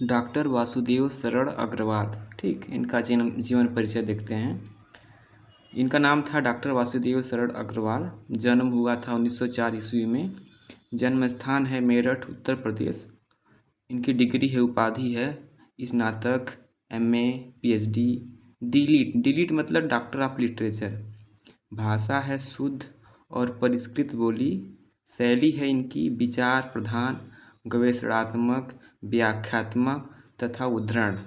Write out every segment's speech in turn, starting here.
Doctor Vasudev शरण अग्रवाल। ठीक, इनका जीवन परिचय देखते हैं। इनका नाम था डॉक्टर वासुदेव शरण अग्रवाल। जन्म हुआ था 1904 ईस्वी में। जन्म स्थान है मेरठ, उत्तर प्रदेश। इनकी डिग्री है, उपाधि है स्नातक, एमए, पीएचडी, डीलिट मतलब डॉक्टर ऑफ लिटरेचर। भाषा है शुद्ध और परिष्कृत बोली। शैली है इनकी विचार प्रधान, गवेषणात्मक, व्याख्यात्मक तथा उद्धरण।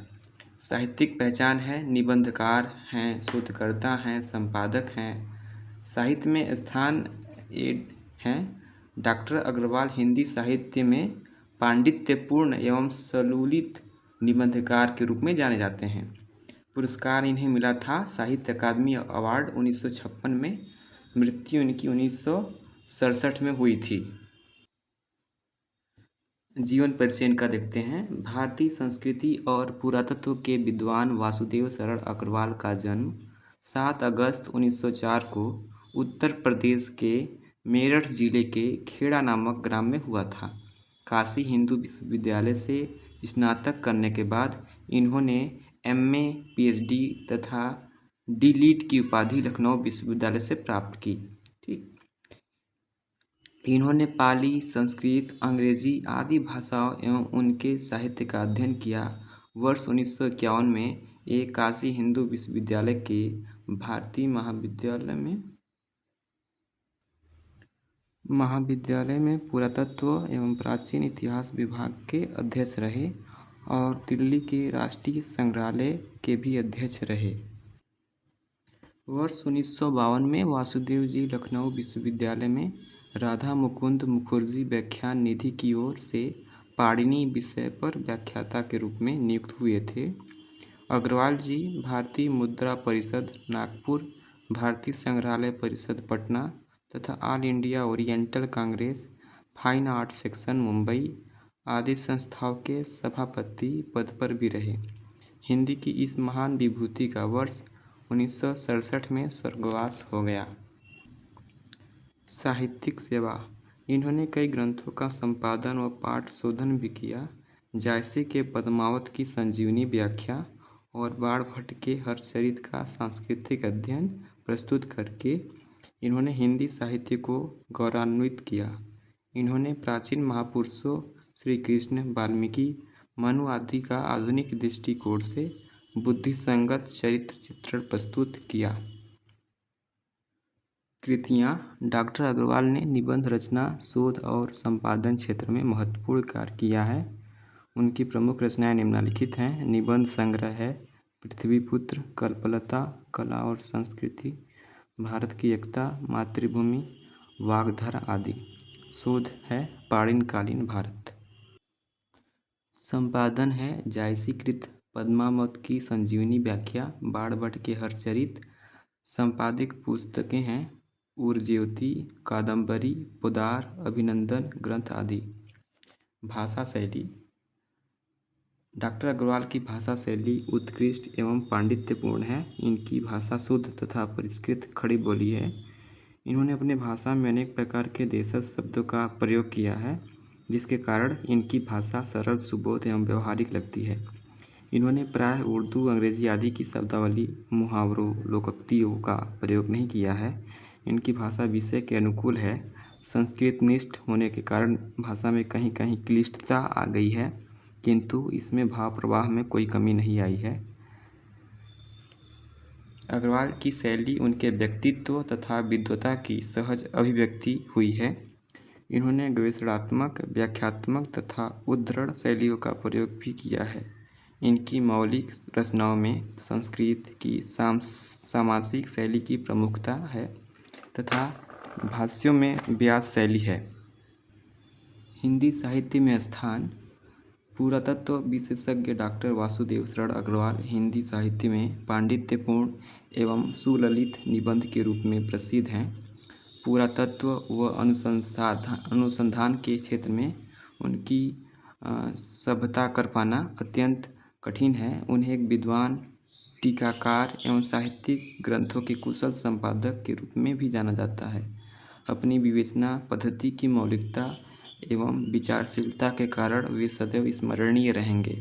साहित्यिक पहचान है निबंधकार हैं, शोधकर्ता हैं, संपादक हैं। साहित्य में स्थान हैं। डॉक्टर अग्रवाल हिंदी साहित्य में पांडित्यपूर्ण एवं सललित निबंधकार के रूप में जाने जाते हैं। पुरस्कार इन्हें मिला था साहित्य अकादमी अवार्ड 1956 में। मृत्यु इनकी 1967 में हुई थी। जीवन परिचय इनका देखते हैं। भारतीय संस्कृति और पुरातत्व के विद्वान वासुदेव शरण अग्रवाल का जन्म 7 अगस्त 1904 को उत्तर प्रदेश के मेरठ जिले के खेड़ा नामक ग्राम में हुआ था। काशी हिंदू विश्वविद्यालय से स्नातक करने के बाद इन्होंने एमए, पीएचडी तथा डीलिट की उपाधि लखनऊ विश्वविद्यालय से प्राप्त की। ठीक, इन्होंने पाली, संस्कृत, अंग्रेजी आदि भाषाओं एवं उनके साहित्य का अध्ययन किया। वर्ष 1951 में एक काशी हिंदू विश्वविद्यालय के भारतीय महाविद्यालय में पुरातत्व एवं प्राचीन इतिहास विभाग के अध्यक्ष रहे और दिल्ली के राष्ट्रीय संग्रहालय के भी अध्यक्ष रहे। वर्ष 1952 में वासुदेव जी लखनऊ विश्वविद्यालय में राधा मुकुंद मुखर्जी व्याख्यान निधि की ओर से पाणिनि विषय पर व्याख्याता के रूप में नियुक्त हुए थे। अग्रवाल जी भारतीय मुद्रा परिषद नागपुर, भारतीय संग्रहालय परिषद पटना तथा all India oriental Congress fine art section Mumbai आदि संस्थाओं के सभापति पद पर भी रहे। हिंदी की इस महान विभूति का वर्ष 1967 में स्वर्गवास हो गया। साहित्यिक सेवा। इन्होंने कई ग्रंथों का संपादन व पाठ शोधन भी किया, जैसे कि पद्मावत की संजीवनी व्याख्या और बाणभट्ट के हर्षचरित का सांस्कृतिक अध्ययन प्रस्तुत करके इन्होंने हिंदी साहित्य को गौरवान्वित किया। इन्होंने प्राचीन महापुरुषों श्री कृष्ण, वाल्मीकि, मनु आदि का आधुनिक दृष्टिकोण से बुद्धिसंगत चरित्र चित्रण प्रस्तुत किया। कृतियाँ। डॉक्टर अग्रवाल ने निबंध रचना, शोध और संपादन क्षेत्र में महत्वपूर्ण कार्य किया है। उनकी प्रमुख रचनाएं निम्नलिखित हैं। निबंध संग्रह है पृथ्वीपुत्र, कल्पलता, कला और संस्कृति, भारत की एकता, मातृभूमि, वाग्धारा आदि। शोध है प्राचीनकालीन भारत। संपादन है जायसीकृत पद्मावत की संजीवनी व्याख्या, बाणभट्ट के हर्षचरित। संपादिक पुस्तकें हैं उर्ज्योति, कादम्बरी, पुदार, अभिनंदन ग्रंथ आदि। भाषा शैली। डॉक्टर अग्रवाल की भाषा शैली उत्कृष्ट एवं पांडित्यपूर्ण है। इनकी भाषा शुद्ध तथा परिष्कृत खड़ी बोली है। इन्होंने अपनी भाषा में अनेक प्रकार के देशज शब्दों का प्रयोग किया है, जिसके कारण इनकी भाषा सरल, सुबोध एवं व्यवहारिक लगती है। इन्होंने प्रायः उर्दू, अंग्रेजी आदि की शब्दावली, मुहावरों, लोकोक्तियों का प्रयोग नहीं किया है। इनकी भाषा विषय के अनुकूल है। संस्कृतनिष्ठ होने के कारण भाषा में कहीं कहीं क्लिष्टता आ गई है, किंतु इसमें भाव प्रवाह में कोई कमी नहीं आई है। अग्रवाल की शैली उनके व्यक्तित्व तथा विद्वता की सहज अभिव्यक्ति हुई है। इन्होंने गवेषणात्मक, व्याख्यात्मक तथा उद्धरण शैलियों का प्रयोग भी किया है। इनकी मौलिक रचनाओं में संस्कृत की सामासिक शैली की प्रमुखता है तथा भाष्यों में व्यास शैली है। हिंदी साहित्य में स्थान। पुरातत्व विशेषज्ञ डॉक्टर वासुदेव शरण अग्रवाल हिंदी साहित्य में पांडित्यपूर्ण एवं सुललित निबंध के रूप में प्रसिद्ध हैं। पुरातत्व व अनुसंधान के क्षेत्र में उनकी सभ्यता कर पाना अत्यंत कठिन है। उन्हें एक विद्वान, टीकाकार एवं साहित्यिक ग्रंथों के कुशल संपादक के रूप में भी जाना जाता है। अपनी विवेचना पद्धति की मौलिकता एवं विचारशीलता के कारण वे सदैव स्मरणीय रहेंगे।